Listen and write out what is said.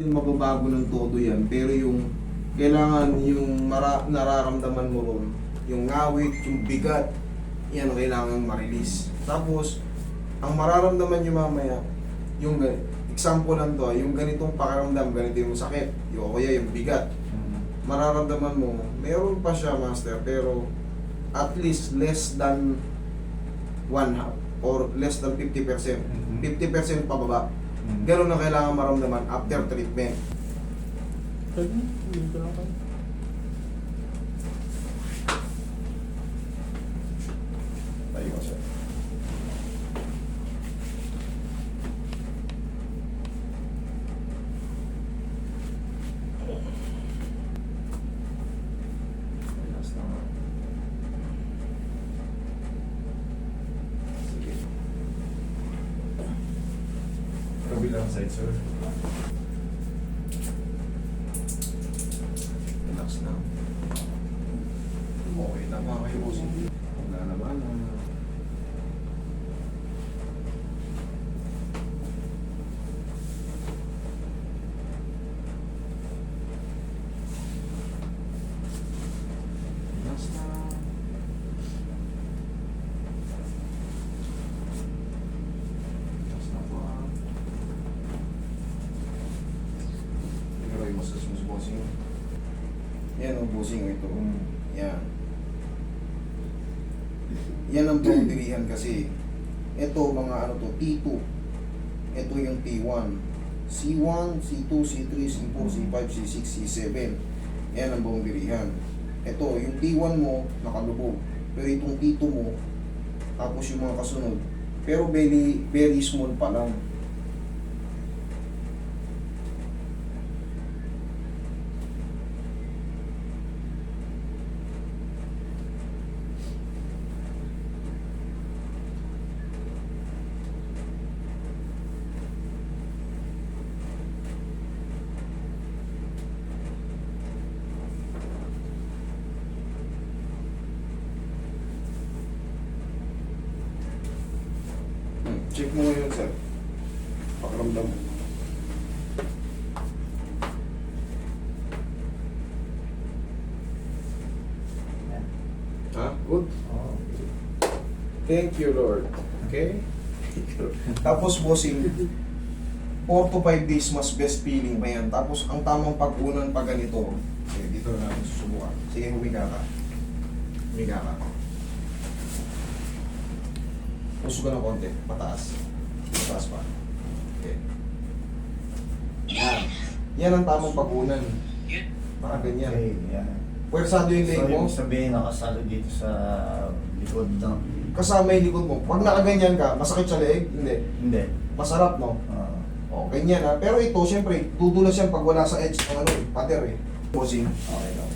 Yung mababago ng todo yan, pero yung kailangan yung nararamdaman mo ron, yung ngawit, yung bigat, yan ang kailangan ma-release. Tapos, ang mararamdaman nyo mamaya, yung example lang to, yung ganitong pakiramdam, ganito yung sakit, yung kaya yung bigat, mararamdaman mo, meron pa siya, master, pero at least less than one half or less than 50%. 50% pababa. Ganun na kailangan maramdaman after treatment. Tayo siya. Relax lang. Sige. Kabilang side, sir. Relax lang. Okay na mga kayo. Wala naman. Relax lang. Relax na po. Pero yung masas mo sa bossing. Yan ang bossing ito. Yan. Yan ang boundarihan kasi. Ito mga ano to, T2. Ito yung T1. C1, C2, C3, C4, C5, C6, C7. Yan ang boundarihan. Ito, yung T1 mo, nakalubog. Pero itong T2 mo, tapos yung mga kasunod. Pero very, very small pa lang. Check mo ngayon, sir. Pakiramdam mo. Ha? Good? Thank you, Lord. Okay? Tapos, bossing, 4 to 5 days mas best feeling pa yan. Tapos, ang tamang pag-unan pa ganito. Okay, dito na natin susubukan. Sige, humiga ka. Humiga ka. Puso ka ng konti. Pataas. Pataas pa. Okay. Yan. Yan ang tamang pag-unan. Baka ganyan. Okay, yan. Pwersado yung leg So, mo. yung sabihin nakasalo dito sa likod ng... Kasama yung likod mo. Pag nakaganyan ka, masakit sa leeg? Hindi. Hindi. Masarap, no? O, ganyan ha. Pero ito, syempre, dudulas yan pag wala sa edge ng ano, pader eh. Bossing. Okay lang.